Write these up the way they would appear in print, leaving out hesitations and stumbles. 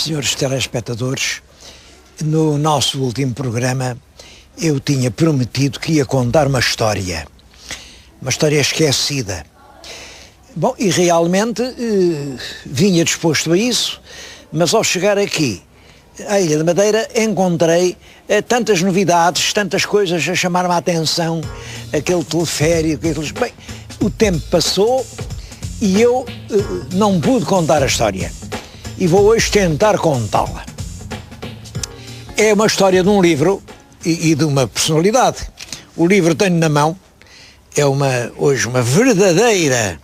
Senhores telespectadores, no nosso último programa eu tinha prometido que ia contar uma história esquecida. Bom, e realmente vinha disposto a isso, mas ao chegar aqui à Ilha da Madeira encontrei tantas novidades, tantas coisas a chamar-me a atenção, aquele teleférico, bem, o tempo passou e eu não pude contar a história. E vou hoje tentar contá-la. É uma história de um livro e de uma personalidade. O livro tenho na mão, é hoje uma verdadeira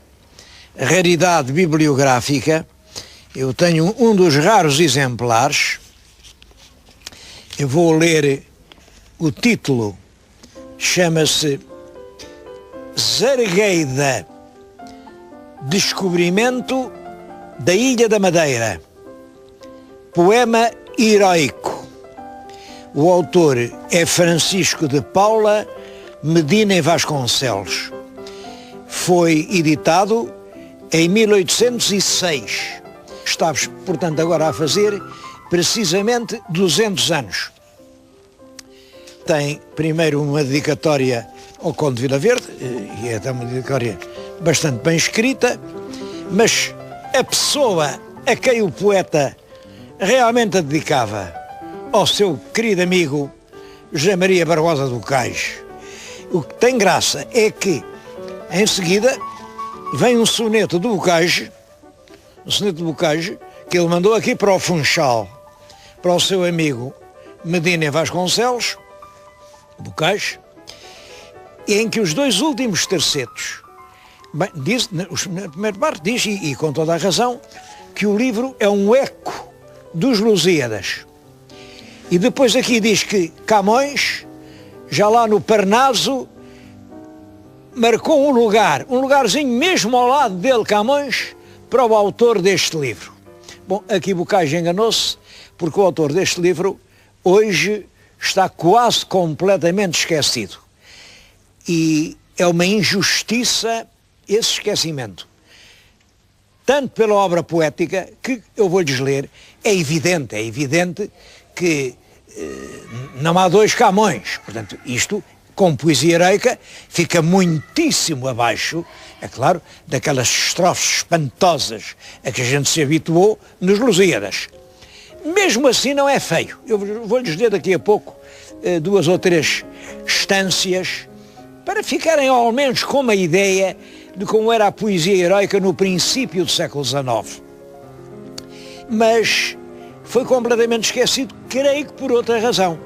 raridade bibliográfica. Eu tenho um dos raros exemplares. Eu vou ler o título, chama-se Zargueida, Descobrimento da Ilha da Madeira, poema heroico. O autor é Francisco de Paula Medina e Vasconcelos. Foi editado em 1806. Está, portanto, agora a fazer precisamente 200 anos. Tem primeiro uma dedicatória ao Conde de Vila Verde, e é uma dedicatória bastante bem escrita, mas a pessoa a quem o poeta realmente a dedicava, ao seu querido amigo José Maria Barbosa do Cais. O que tem graça é que, em seguida, vem um soneto do Bocage, que ele mandou aqui para o Funchal, para o seu amigo Medina Vasconcelos, Bocage, em que os dois últimos tercetos, bem, diz, na primeira parte diz, e com toda a razão, que o livro é um eco dos Lusíadas. E depois aqui diz que Camões, já lá no Parnaso, marcou um lugarzinho mesmo ao lado dele, Camões, para o autor deste livro. Bom, aqui Bocage enganou-se, porque o autor deste livro hoje está quase completamente esquecido. E é uma injustiça esse esquecimento. Tanto pela obra poética, que eu vou-lhes ler, é evidente que não há dois Camões. Portanto, isto, com poesia heroica, fica muitíssimo abaixo, é claro, daquelas estrofes espantosas a que a gente se habituou nos Lusíadas. Mesmo assim não é feio. Eu vou-lhes ler daqui a pouco 2 ou 3 estâncias para ficarem ao menos com uma ideia de como era a poesia heroica no princípio do século XIX. Mas foi completamente esquecido, creio que por outra razão.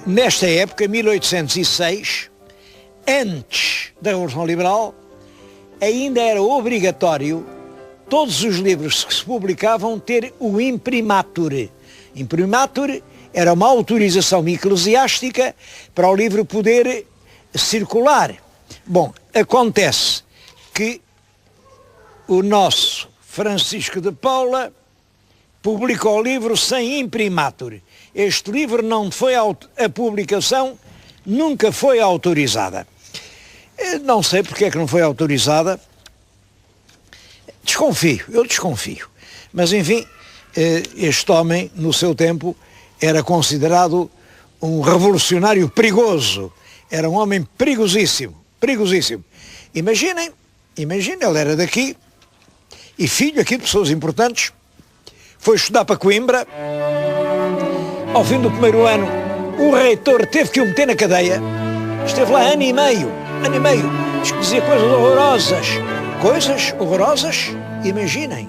Nesta época, 1806, antes da Revolução Liberal, ainda era obrigatório todos os livros que se publicavam ter o imprimatur. Imprimatur era uma autorização eclesiástica para o livro poder circular. Bom, acontece que o nosso Francisco de Paula publicou o livro sem imprimatur. Este livro não foi, a publicação nunca foi autorizada. Não sei porque é que não foi autorizada. Eu desconfio. Mas, enfim, este homem, no seu tempo, era considerado um revolucionário perigoso. Era um homem perigosíssimo. Imaginem, ele era daqui, e filho aqui de pessoas importantes, foi estudar para Coimbra. Ao fim do primeiro ano, o reitor teve que o meter na cadeia. Esteve lá ano e meio, diz que dizia coisas horrorosas, imaginem,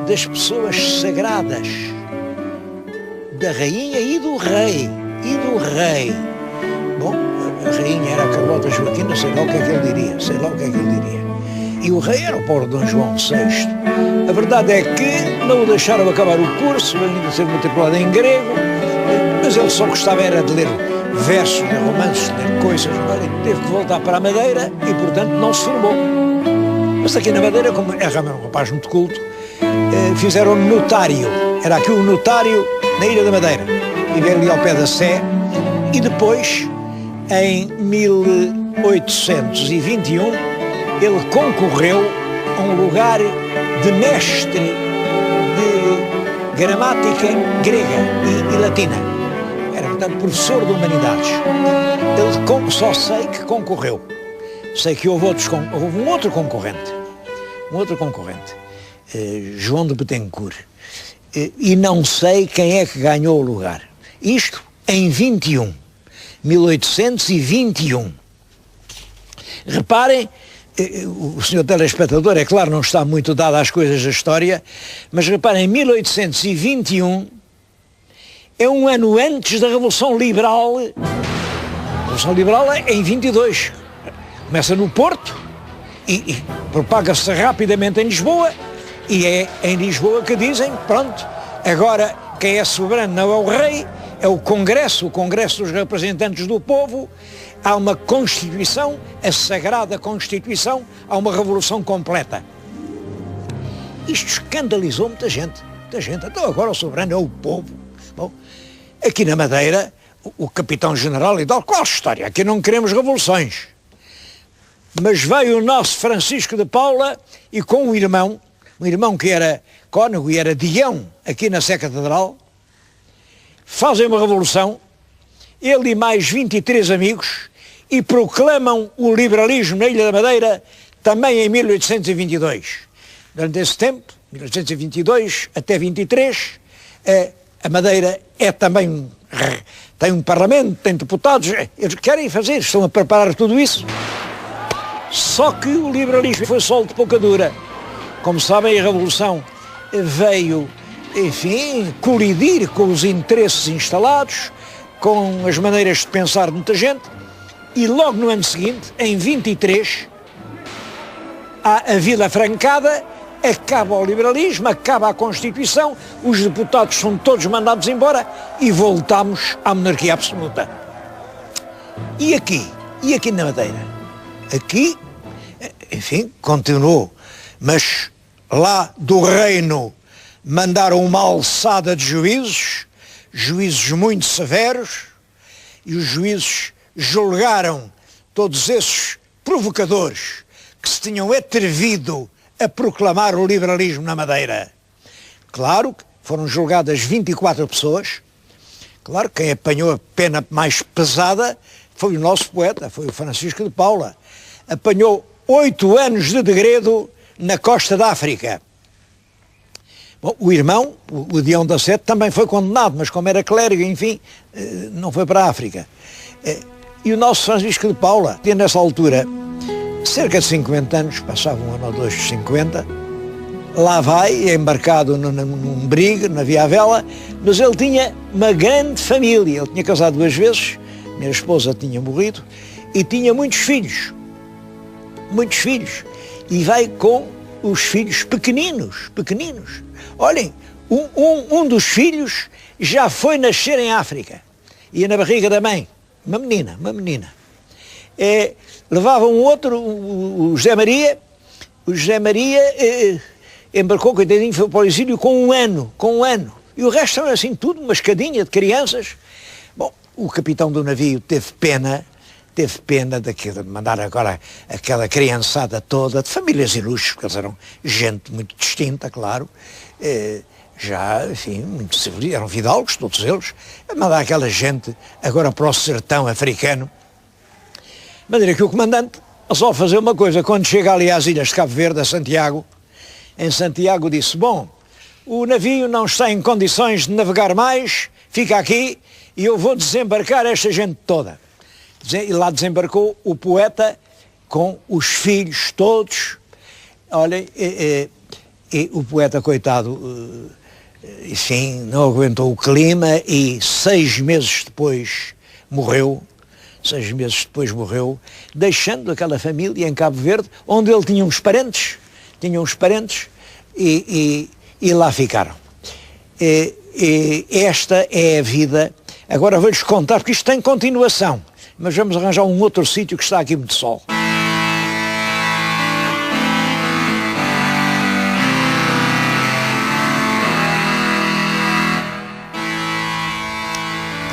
das pessoas sagradas, da rainha e do rei. Bom, a rainha era a Carlota Joaquina, sei lá o que é que ele diria. E o rei era o pobre Dom João VI. A verdade é que não o deixaram acabar o curso, ainda ser matriculado em grego, mas ele só gostava era de ler versos, de romances, de ler coisas. Teve que voltar para a Madeira e, portanto, não se formou. Mas aqui na Madeira, como era um rapaz muito culto, fizeram notário. Era aqui o notário na Ilha da Madeira. Vivia ali ao pé da Sé. E depois, em 1821, ele concorreu a um lugar de mestre de gramática grega e latina. Era, portanto, professor de humanidades. Ele só sei que concorreu. Sei que houve um outro concorrente, João de Betancourt, e não sei quem é que ganhou o lugar. Isto em 1821. Reparem, o senhor telespectador, é claro, não está muito dado às coisas da história, mas reparem, 1821 é um ano antes da Revolução Liberal. A Revolução Liberal é em 22. Começa no Porto e propaga-se rapidamente em Lisboa, e é em Lisboa que dizem, pronto, agora quem é soberano não é o rei, é o Congresso dos Representantes do Povo, há uma Constituição, a Sagrada Constituição, há uma revolução completa. Isto escandalizou muita gente. Então agora o soberano é o povo. Bom, aqui na Madeira, o capitão-general e tal, qual história? Aqui não queremos revoluções. Mas veio o nosso Francisco de Paula e com um irmão que era cônego e era Dião aqui na Sé Catedral, fazem uma revolução, ele e mais 23 amigos, e proclamam o liberalismo na Ilha da Madeira também em 1822. Durante esse tempo, 1822 até 23, a Madeira é também, tem um parlamento, tem deputados, eles querem fazer, estão a preparar tudo isso. Só que o liberalismo foi sol de pouca dura. Como sabem, a Revolução veio, enfim, colidir com os interesses instalados, com as maneiras de pensar de muita gente, e logo no ano seguinte, em 23, há a Vila Francada, acaba o liberalismo, acaba a Constituição, os deputados são todos mandados embora e voltamos à monarquia absoluta. E aqui na Madeira? Aqui, enfim, continuou, mas lá do reino mandaram uma alçada de juízes muito severos, e os juízes julgaram todos esses provocadores que se tinham atrevido a proclamar o liberalismo na Madeira. Claro que foram julgadas 24 pessoas, claro que quem apanhou a pena mais pesada foi o nosso poeta, foi o Francisco de Paula. Apanhou 8 anos de degredo na costa da África. Bom, o irmão, o Dião da Sete, também foi condenado, mas como era clérigo, enfim, não foi para a África. E o nosso Francisco de Paula tinha nessa altura cerca de 50 anos, passava um ano ou dois de 50, lá vai, embarcado num brigue, na Via à Vela, mas ele tinha uma grande família, ele tinha casado 2 vezes, minha esposa tinha morrido, e tinha muitos filhos, e vai com os filhos pequeninos. Olhem, um dos filhos já foi nascer em África, ia na barriga da mãe, uma menina. Levava um outro, o José Maria embarcou, coitadinho, foi para o exílio com um ano, e o resto era assim tudo, uma escadinha de crianças. Bom, o capitão do navio teve pena de mandar agora aquela criançada toda, de famílias ilustres, porque eles eram gente muito distinta, claro, já, enfim, muito civis, eram fidalgos, todos eles, a mandar aquela gente agora para o sertão africano. De maneira que o comandante só fazer uma coisa, quando chega ali às ilhas de Cabo Verde, a Santiago, em Santiago disse, bom, o navio não está em condições de navegar mais, fica aqui e eu vou desembarcar esta gente toda. E lá desembarcou o poeta com os filhos todos. Olhem, e o poeta, coitado, enfim, não aguentou o clima e 6 meses depois morreu, deixando aquela família em Cabo Verde, onde ele tinha uns parentes, e lá ficaram. Esta é a vida. Agora vou-lhes contar, porque isto tem continuação, mas vamos arranjar um outro sítio que está aqui muito sol.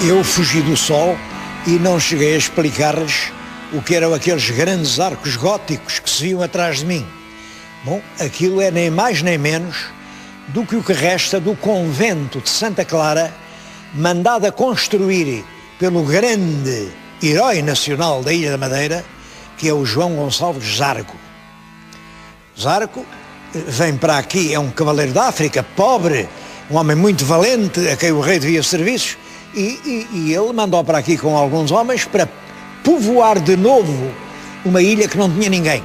Eu fugi do sol e não cheguei a explicar-lhes o que eram aqueles grandes arcos góticos que se viam atrás de mim. Bom, aquilo é nem mais nem menos do que o que resta do convento de Santa Clara, mandado a construir pelo grande herói nacional da Ilha da Madeira, que é o João Gonçalves Zarco. Zarco vem para aqui, é um cavaleiro da África, pobre, um homem muito valente, a quem o rei devia serviços, e ele mandou para aqui com alguns homens para povoar de novo uma ilha que não tinha ninguém.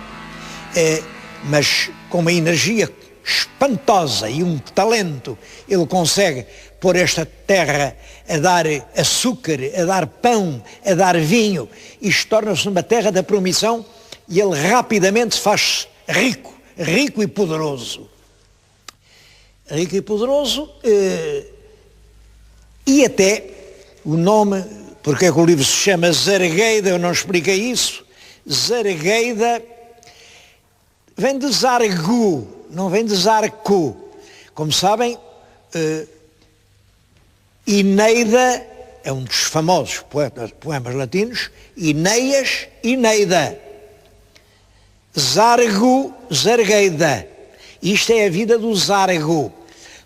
Mas com uma energia espantosa e um talento, ele consegue pôr esta terra a dar açúcar, a dar pão, a dar vinho, e torna-se uma terra da promissão, e ele rapidamente se faz rico, rico e poderoso. Rico e poderoso, e até o nome, porque é que o livro se chama Zargueida, eu não expliquei isso. Zargueida vem de Zargu, não vem de Zarco. Como sabem, Eneida é um dos famosos poemas latinos, Enéas, Eneida. Zargo, Zargueida. Isto é a vida do Zargo.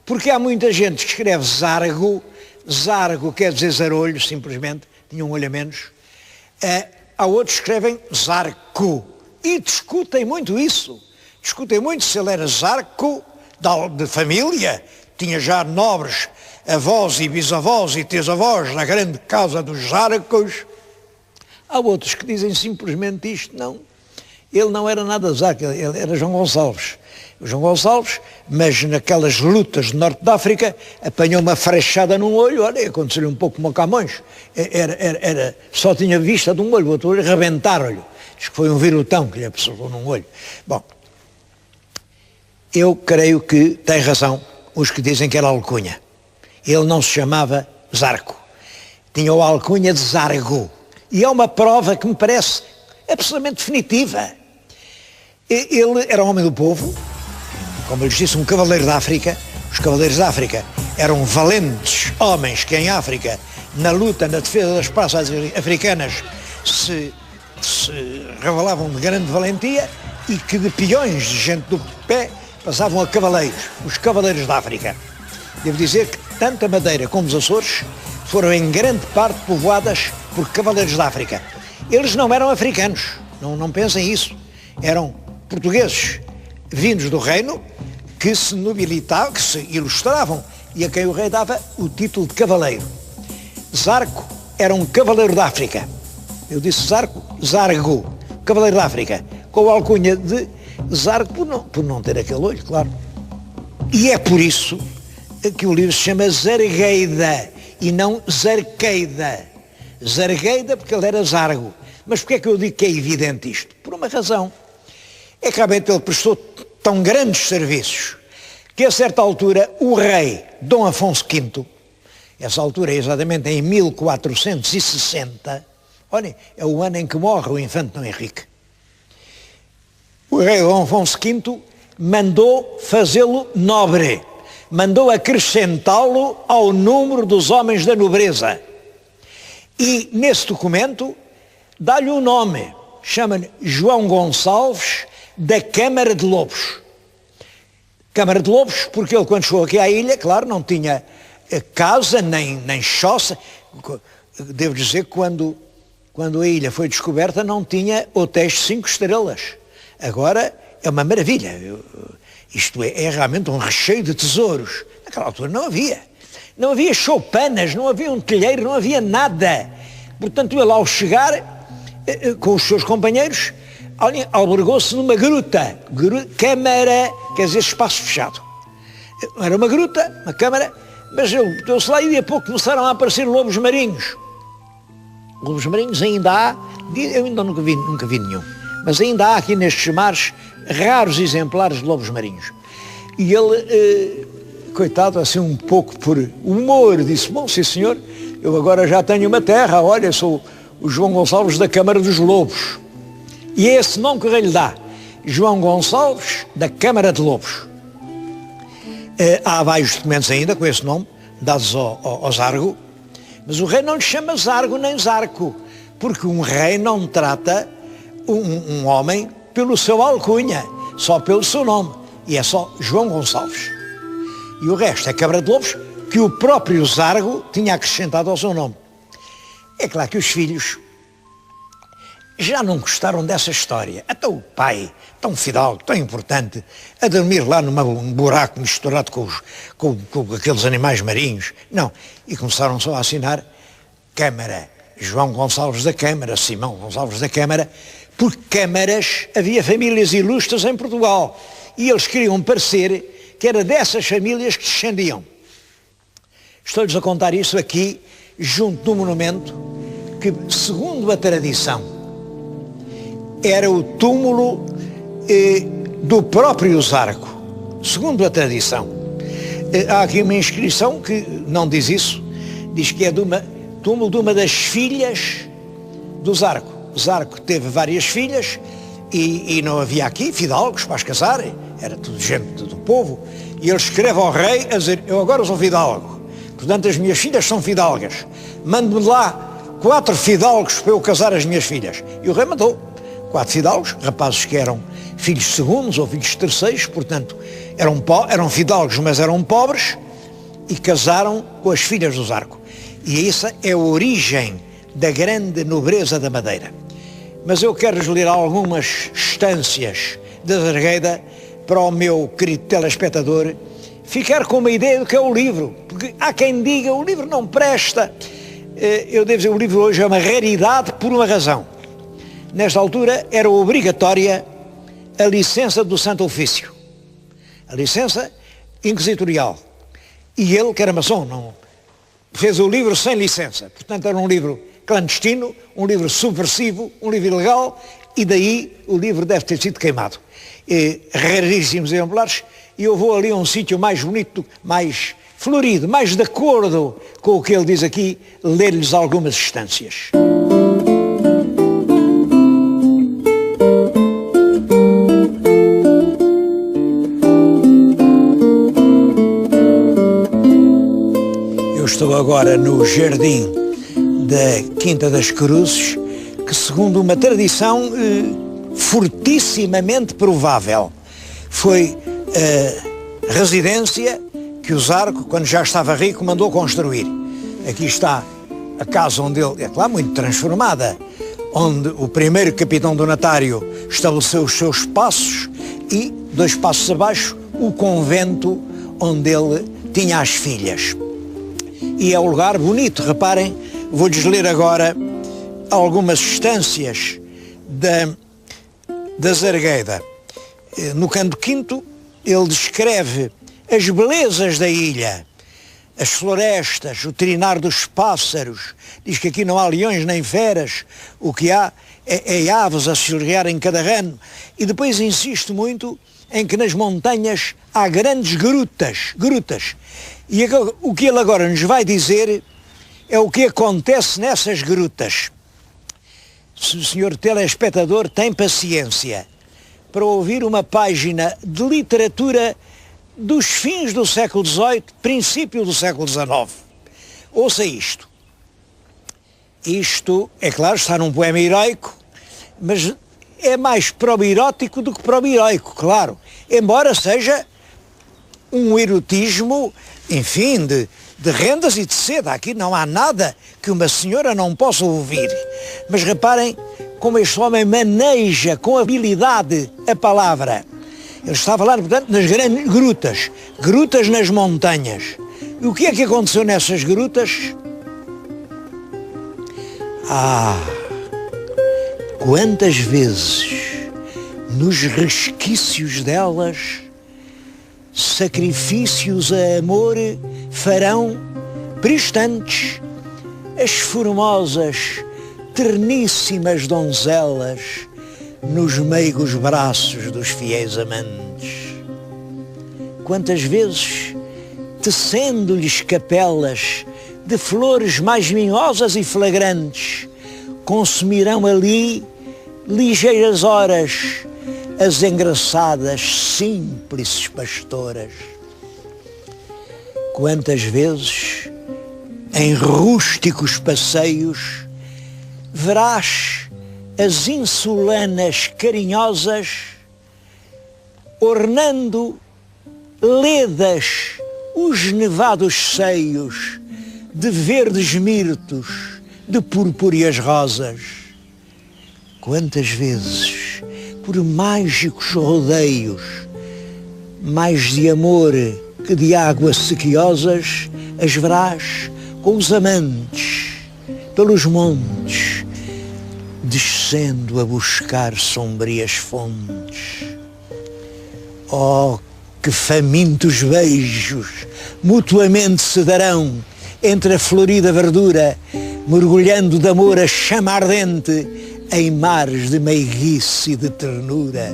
Porque há muita gente que escreve Zargo, Zargo quer dizer zarolho, simplesmente, tinha um olho a menos. Há outros que escrevem Zarco. E discutem muito isso. Discutem muito se ele era Zarco, de família, tinha já nobres avós e bisavós e tisavós na grande casa dos Zarcos. Há outros que dizem simplesmente isto, não. Ele não era nada Zarco, ele era João Gonçalves. O João Gonçalves, mas naquelas lutas do norte da África, apanhou uma frechada num olho, olha, aconteceu-lhe um pouco como o Camões, só tinha vista de um olho, o outro olho rebentaram-lhe. Diz que foi um virutão que lhe absorveu num olho. Bom, eu creio que tem razão os que dizem que era alcunha. Ele não se chamava Zarco, tinha a alcunha de Zargo. E é uma prova que me parece absolutamente definitiva. Ele era homem do povo, como eu lhes disse, um cavaleiro da África. Os cavaleiros da África eram valentes homens que em África, na luta, na defesa das praças africanas, se revelavam de grande valentia, e que de peões de gente do pé passavam a cavaleiros, os cavaleiros da África. Devo dizer que tanto a Madeira como os Açores foram em grande parte povoadas por cavaleiros da África. Eles não eram africanos, não pensem isso, eram portugueses vindos do reino que se nobilitavam, que se ilustravam, e a quem o rei dava o título de cavaleiro. Zarco era um cavaleiro da África. Eu disse Zarco, Zargo, cavaleiro da África, com a alcunha de Zarco por não ter aquele olho, claro. E é por isso que o livro se chama Zargueida e não Zarqueida. Zargueida porque ele era Zargo. Mas porquê é que eu digo que é evidente isto? Por uma razão. É que realmente ele prestou tão grandes serviços que a certa altura o rei Dom Afonso V, essa altura é exatamente em 1460, olhem, é o ano em que morre o infante Dom Henrique. O rei Dom Afonso V mandou fazê-lo nobre, mandou acrescentá-lo ao número dos homens da nobreza. E nesse documento dá-lhe um nome, chama-lhe João Gonçalves da Câmara de Lobos. Câmara de Lobos, porque ele quando chegou aqui à ilha, claro, não tinha casa, nem choça. Devo dizer que quando a ilha foi descoberta não tinha hotéis de 5 estrelas. Agora é uma maravilha. Isto é realmente um recheio de tesouros. Naquela altura não havia. Não havia choupanas, não havia um telheiro, não havia nada. Portanto, ele ao chegar com os seus companheiros, albergou-se numa gruta, câmara, quer dizer, espaço fechado. Era uma gruta, uma câmara, mas ele meteu-se lá e de a pouco começaram a aparecer lobos marinhos. Lobos marinhos ainda há, eu ainda nunca vi nenhum, mas ainda há aqui nestes mares raros exemplares de lobos marinhos. E ele, coitado, assim um pouco por humor, disse, bom, sim senhor, eu agora já tenho uma terra, olha, sou o João Gonçalves da Câmara dos Lobos. E é esse nome que o rei lhe dá, João Gonçalves da Câmara de Lobos. Há vários documentos ainda com esse nome, dados ao Zargo, mas o rei não lhe chama Zargo nem Zarco, porque um rei não trata um homem pelo seu alcunha, só pelo seu nome, e é só João Gonçalves. E o resto é Câmara de Lobos, que o próprio Zargo tinha acrescentado ao seu nome. É claro que os filhos já não gostaram dessa história. Até o pai, tão fidalgo, tão importante, a dormir lá num buraco misturado com aqueles animais marinhos. Não. E começaram só a assinar Câmara. João Gonçalves da Câmara, Simão Gonçalves da Câmara, porque câmaras havia famílias ilustres em Portugal. E eles queriam parecer que era dessas famílias que descendiam. Estou-lhes a contar isso aqui, junto do monumento, que, segundo a tradição, era o túmulo do próprio Zarco, segundo a tradição. Há aqui uma inscrição que não diz isso, diz que é túmulo de uma das filhas do Zarco. O Zarco teve várias filhas e não havia aqui fidalgos para as casarem, era tudo gente do povo, e ele escreve ao rei a dizer: eu agora sou fidalgo, portanto as minhas filhas são fidalgas, mande-me lá 4 fidalgos para eu casar as minhas filhas. E o rei mandou 4 fidalgos, rapazes que eram filhos segundos ou filhos terceiros, portanto eram fidalgos, mas eram pobres, e casaram com as filhas do Zarco. E essa é a origem da grande nobreza da Madeira. Mas eu quero-lhes ler algumas estâncias da Zargueida para o meu querido telespectador ficar com uma ideia do que é o livro, porque há quem diga o livro não presta. Eu devo dizer, o livro hoje é uma raridade por uma razão. Nesta altura era obrigatória a licença do Santo Ofício, a licença inquisitorial. E ele, que era maçom, não fez o livro sem licença. Portanto, era um livro clandestino, um livro subversivo, um livro ilegal, e daí o livro deve ter sido queimado. Raríssimos exemplares, e eu vou ali a um sítio mais bonito, mais florido, mais de acordo com o que ele diz aqui, ler-lhes algumas instâncias. Eu estou agora no jardim da Quinta das Cruzes, que, segundo uma tradição fortissimamente provável, foi a residência que o Zarco, quando já estava rico, mandou construir. Aqui está a casa onde ele, é claro, muito transformada, onde o primeiro capitão donatário estabeleceu os seus passos e, 2 passos abaixo, o convento onde ele tinha as filhas. E é um lugar bonito, reparem, vou-lhes ler agora algumas estâncias da Zargueida. No canto quinto, ele descreve as belezas da ilha, as florestas, o trinar dos pássaros. Diz que aqui não há leões nem feras, o que há é aves a chilrear em cada ramo. E depois insiste muito em que nas montanhas há grandes grutas. E o que ele agora nos vai dizer é o que acontece nessas grutas. Se o senhor telespectador tem paciência para ouvir uma página de literatura dos fins do século XVIII, princípio do século XIX, ouça isto. Isto, é claro, está num poema heroico, mas é mais probirótico do que probiróico, claro, embora seja um erotismo, enfim, de rendas e de seda. Aqui não há nada que uma senhora não possa ouvir. Mas reparem como este homem maneja com habilidade a palavra. Ele está a falar, portanto, nas grandes grutas nas montanhas. E o que é que aconteceu nessas grutas? Quantas vezes nos resquícios delas sacrifícios a amor farão prestantes as formosas, terníssimas donzelas nos meigos braços dos fiéis amantes. Quantas vezes, tecendo-lhes capelas de flores mais minhosas e flagrantes, consumirão ali ligeiras horas as engraçadas, simples pastoras. Quantas vezes, em rústicos passeios, verás as insulanas carinhosas ornando ledas os nevados seios de verdes mirtos, de purpúreas rosas. Quantas vezes, por mágicos rodeios, mais de amor que de águas sequiosas, as verás com os amantes, pelos montes, descendo a buscar sombrias fontes. Oh, que famintos beijos mutuamente se darão entre a florida verdura, mergulhando de amor a chama ardente em mares de meiguice e de ternura.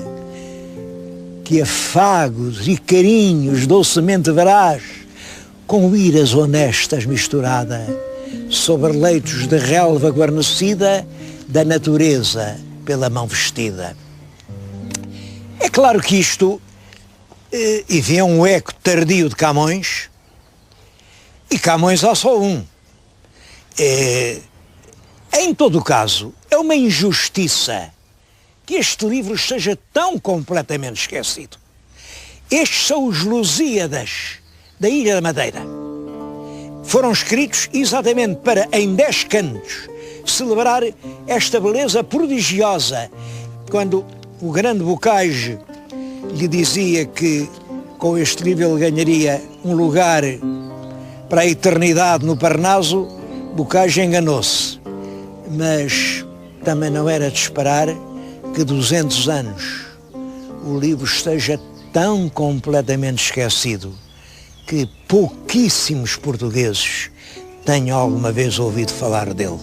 Que afagos e carinhos docemente verás, com iras honestas misturada, sobre leitos de relva guarnecida, da natureza pela mão vestida. É claro que isto, e vem um eco tardio de Camões, e Camões há só um. Em todo o caso, é uma injustiça que este livro seja tão completamente esquecido. Estes são os Lusíadas da Ilha da Madeira. Foram escritos exatamente para, em 10 cantos, celebrar esta beleza prodigiosa, quando o grande Bocage lhe dizia que com este livro ele ganharia um lugar para a eternidade no Parnaso, Bocage enganou-se. Mas também não era de esperar que 200 anos o livro esteja tão completamente esquecido que pouquíssimos portugueses tenham alguma vez ouvido falar dele.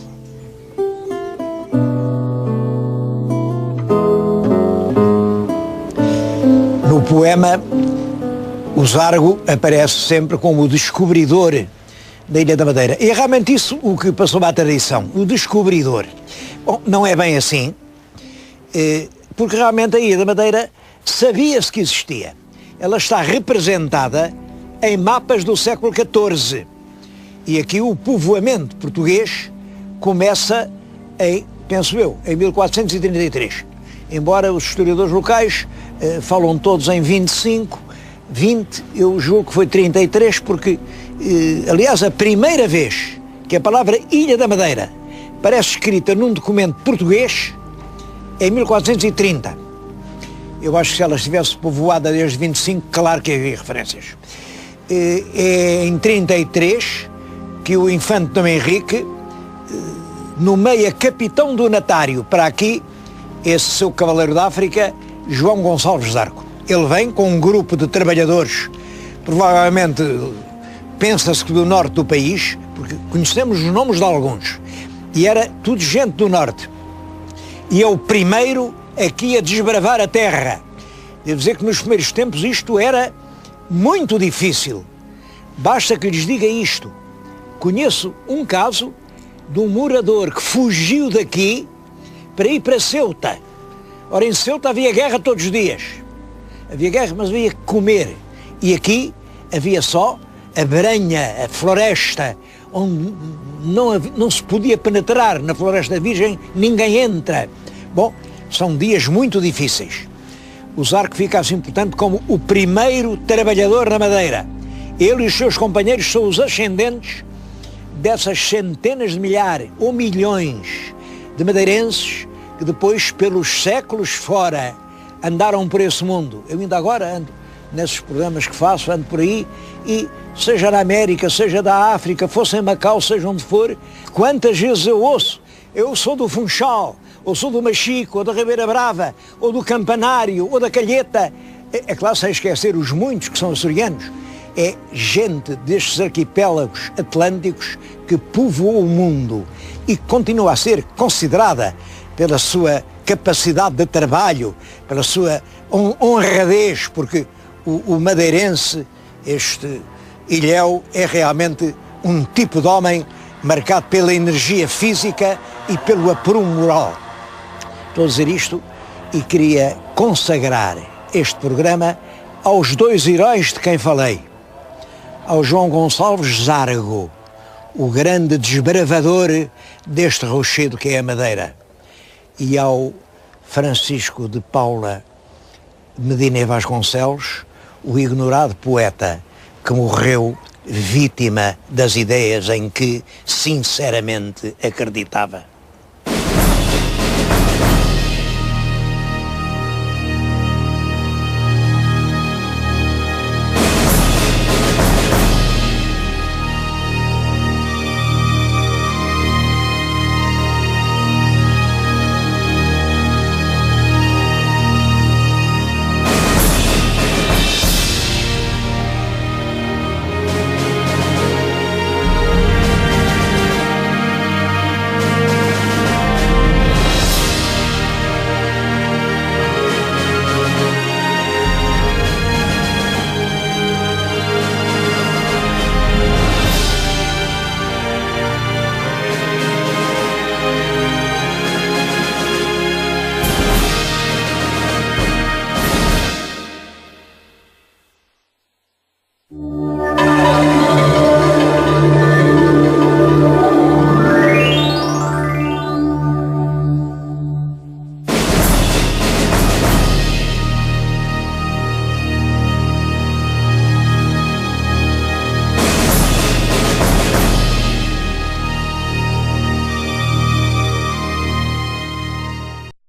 No poema, o Zargo aparece sempre como o descobridor da Ilha da Madeira. E é realmente isso o que passou à tradição, o descobridor. Bom, não é bem assim, porque realmente a Ilha da Madeira sabia-se que existia. Ela está representada em mapas do século XIV. E aqui o povoamento português começa em, penso eu, em 1433. Embora os historiadores locais falam todos em 25, 20, eu julgo que foi 33, porque, aliás, a primeira vez que a palavra Ilha da Madeira parece escrita num documento português é em 1430. Eu acho que se ela estivesse povoada desde 25, claro que havia referências. É em 33 que o infante Dom Henrique nomeia capitão donatário para aqui esse seu cavaleiro da África, João Gonçalves Zarco. Ele vem com um grupo de trabalhadores, provavelmente pensa-se que do norte do país, porque conhecemos os nomes de alguns, e era tudo gente do norte. E é o primeiro aqui a desbravar a terra. Devo dizer que nos primeiros tempos isto era muito difícil. Basta que lhes diga isto. Conheço um caso de um morador que fugiu daqui para ir para Ceuta. Ora, em Ceuta havia guerra todos os dias. Havia guerra, mas havia que comer. E aqui havia só a Branha, a floresta, onde não se podia penetrar. Na Floresta Virgem ninguém entra. Bom, são dias muito difíceis. O Zarco fica assim, portanto, como o primeiro trabalhador na Madeira. Ele e os seus companheiros são os ascendentes dessas centenas de milhares ou milhões de madeirenses que depois, pelos séculos fora, andaram por esse mundo. Eu ainda agora ando nesses programas que faço, ando por aí, e seja na América, seja da África, fosse em Macau, seja onde for, quantas vezes eu ouço, eu sou do Funchal, ou sou do Machico, ou da Ribeira Brava, ou do Campanário, ou da Calheta. É claro, sem esquecer os muitos que são açorianos. É gente destes arquipélagos atlânticos que povoou o mundo e continua a ser considerada pela sua capacidade de trabalho, pela sua honradez, porque o madeirense, este ilhéu, é realmente um tipo de homem marcado pela energia física e pelo aprumo moral. Estou a dizer isto e queria consagrar este programa aos dois heróis de quem falei. Ao João Gonçalves Zargo, o grande desbravador deste rochedo que é a Madeira, e ao Francisco de Paula Medina Vasconcelos, o ignorado poeta que morreu vítima das ideias em que sinceramente acreditava.